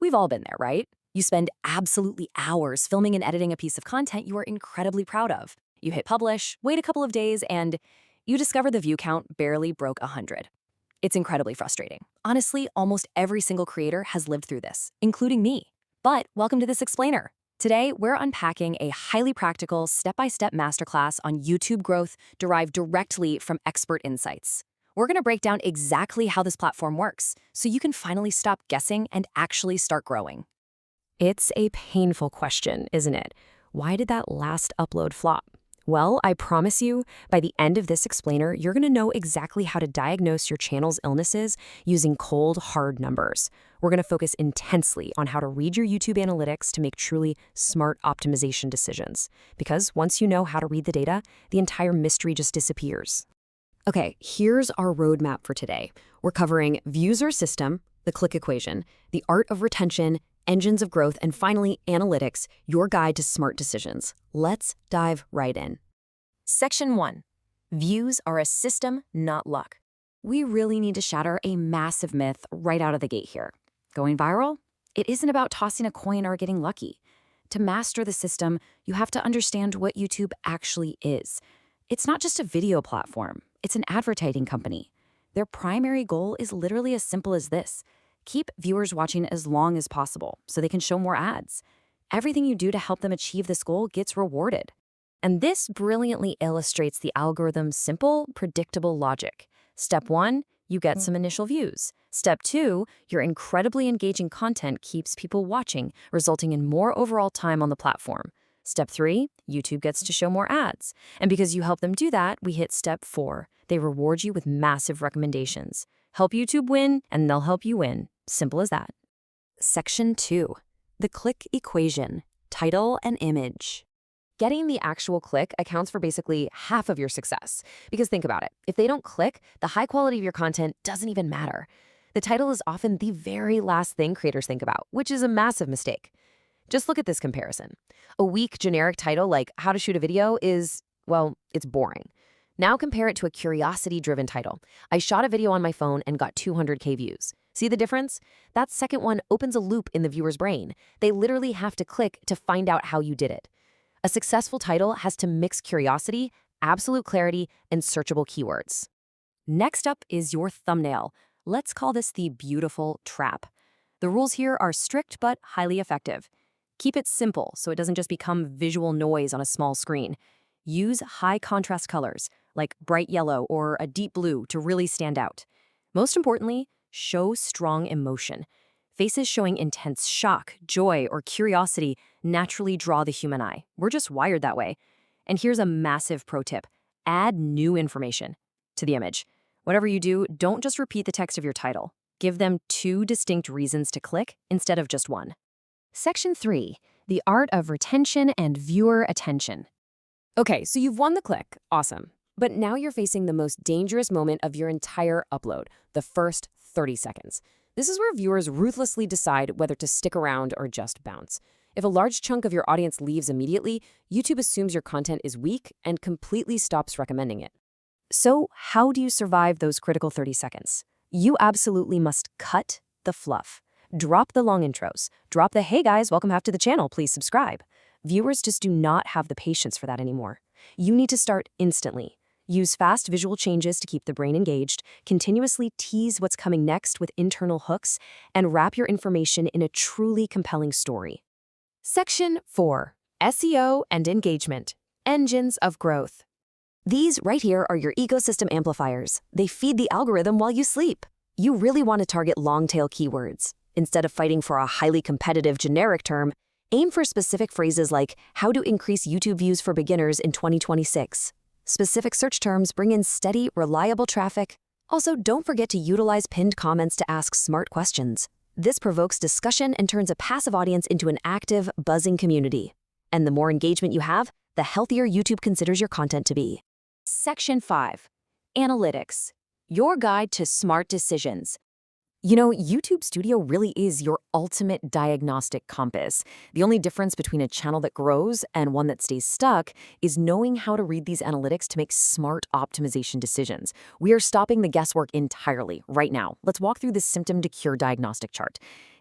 We've all been there, right? You spend absolutely hours filming and editing a piece of content you are incredibly proud of. You hit publish, wait a couple of days, and you discover the view count barely broke 100. It's incredibly frustrating. Honestly, almost every single creator has lived through this, including me. But welcome to this explainer. Today, we're unpacking a highly practical, step-by-step masterclass on YouTube growth derived directly from expert insights. We're going to break down exactly how this platform works, so you can finally stop guessing and actually start growing. It's a painful question, isn't it? Why did that last upload flop? Well, I promise you, by the end of this explainer, you're going to know exactly how to diagnose your channel's illnesses using cold, hard numbers. We're going to focus intensely on how to read your YouTube analytics to make truly smart optimization decisions. Because once you know how to read the data, the entire mystery just disappears. Okay, here's our roadmap for today. We're covering views or system, the click equation, the art of retention, engines of growth, and finally, analytics, your guide to smart decisions. Let's dive right in. Section 1. Views are a system, not luck. We really need to shatter a massive myth right out of the gate here. Going viral? It isn't about tossing a coin or getting lucky. To master the system, you have to understand what YouTube actually is. It's not just a video platform. It's an advertising company. Their primary goal is literally as simple as this. Keep viewers watching as long as possible so they can show more ads. Everything you do to help them achieve this goal gets rewarded. And this brilliantly illustrates the algorithm's simple, predictable logic. Step 1, you get some initial views. Step 2, your incredibly engaging content keeps people watching, resulting in more overall time on the platform. Step 3, YouTube gets to show more ads. And because you help them do that, we hit Step 4. They reward you with massive recommendations. Help YouTube win, and they'll help you win. Simple as that. Section 2. The click equation, title and image. Getting the actual click accounts for basically half of your success. Because think about it, if they don't click, the high quality of your content doesn't even matter. The title is often the very last thing creators think about, which is a massive mistake. Just look at this comparison. A weak generic title like How to Shoot a Video is, well, it's boring. Now compare it to a curiosity-driven title. I shot a video on my phone and got 200K views. See the difference? That second one opens a loop in the viewer's brain. They literally have to click to find out how you did it. A successful title has to mix curiosity, absolute clarity, and searchable keywords. Next up is your thumbnail. Let's call this the beautiful trap. The rules here are strict but highly effective. Keep it simple so it doesn't just become visual noise on a small screen. Use high contrast colors, like bright yellow or a deep blue, to really stand out. Most importantly, show strong emotion. Faces showing intense shock, joy, or curiosity naturally draw the human eye. We're just wired that way. And here's a massive pro tip. Add new information to the image. Whatever you do, don't just repeat the text of your title. Give them 2 distinct reasons to click instead of just 1. Section 3. The art of retention and viewer attention. Okay, so you've won the click. Awesome. But now you're facing the most dangerous moment of your entire upload, the first 30 seconds. This is where viewers ruthlessly decide whether to stick around or just bounce. If a large chunk of your audience leaves immediately, YouTube assumes your content is weak and completely stops recommending it. So how do you survive those critical 30 seconds? You absolutely must cut the fluff. Drop the long intros. Drop the, hey guys, welcome back to the channel, please subscribe. Viewers just do not have the patience for that anymore. You need to start instantly. Use fast visual changes to keep the brain engaged, continuously tease what's coming next with internal hooks, and wrap your information in a truly compelling story. Section 4. SEO and engagement. Engines of growth. These right here are your ecosystem amplifiers. They feed the algorithm while you sleep. You really want to target long-tail keywords. Instead of fighting for a highly competitive generic term, aim for specific phrases like how to increase YouTube views for beginners in 2026. Specific search terms bring in steady, reliable traffic. Also, don't forget to utilize pinned comments to ask smart questions. This provokes discussion and turns a passive audience into an active, buzzing community. And the more engagement you have, the healthier YouTube considers your content to be. Section 5. Analytics. Your guide to smart decisions. You know, YouTube Studio really is your ultimate diagnostic compass. The only difference between a channel that grows and one that stays stuck is knowing how to read these analytics to make smart optimization decisions. We are stopping the guesswork entirely right now. Let's walk through this symptom to cure diagnostic chart.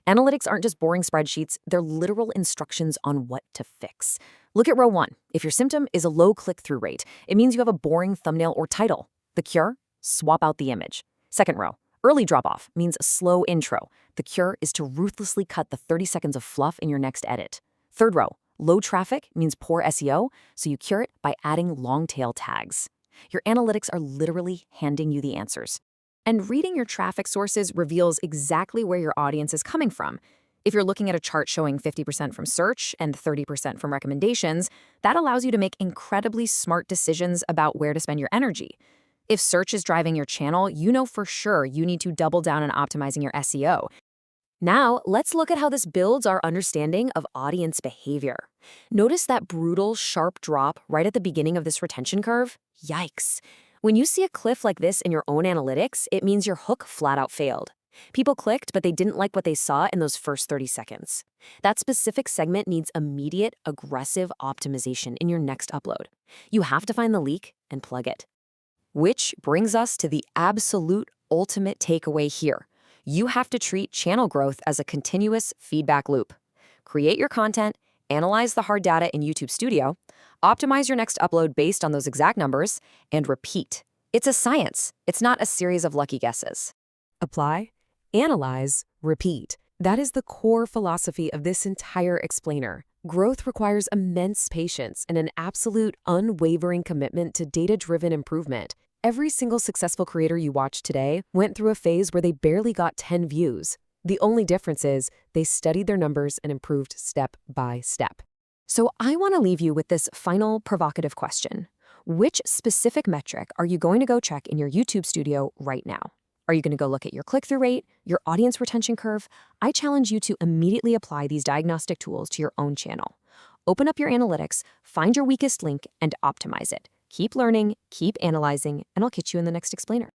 Analytics aren't just boring spreadsheets, they're literal instructions on what to fix. Look at row 1. If your symptom is a low click-through rate, it means you have a boring thumbnail or title. The cure? Swap out the image. Second row. Early drop-off means a slow intro. The cure is to ruthlessly cut the 30 seconds of fluff in your next edit. Third row. Low traffic means poor SEO, so you cure it by adding long-tail tags. Your analytics are literally handing you the answers. And reading your traffic sources reveals exactly where your audience is coming from. If you're looking at a chart showing 50% from search and 30% from recommendations, that allows you to make incredibly smart decisions about where to spend your energy. If search is driving your channel, you know for sure you need to double down on optimizing your SEO. Now, let's look at how this builds our understanding of audience behavior. Notice that brutal, sharp drop right at the beginning of this retention curve? Yikes. When you see a cliff like this in your own analytics, it means your hook flat out failed. People clicked, but they didn't like what they saw in those first 30 seconds. That specific segment needs immediate, aggressive optimization in your next upload. You have to find the leak and plug it. Which brings us to the absolute ultimate takeaway here. You have to treat channel growth as a continuous feedback loop. Create your content, analyze the hard data in YouTube Studio, optimize your next upload based on those exact numbers, and repeat. It's a science. It's not a series of lucky guesses. Apply, analyze, repeat. That is the core philosophy of this entire explainer. Growth requires immense patience and an absolute, unwavering commitment to data-driven improvement. Every single successful creator you watch today went through a phase where they barely got 10 views. The only difference is they studied their numbers and improved step by step. So I want to leave you with this final provocative question. Which specific metric are you going to go check in your YouTube Studio right now? Are you going to go look at your click-through rate, your audience retention curve? I challenge you to immediately apply these diagnostic tools to your own channel. Open up your analytics, find your weakest link, and optimize it. Keep learning, keep analyzing, and I'll catch you in the next explainer.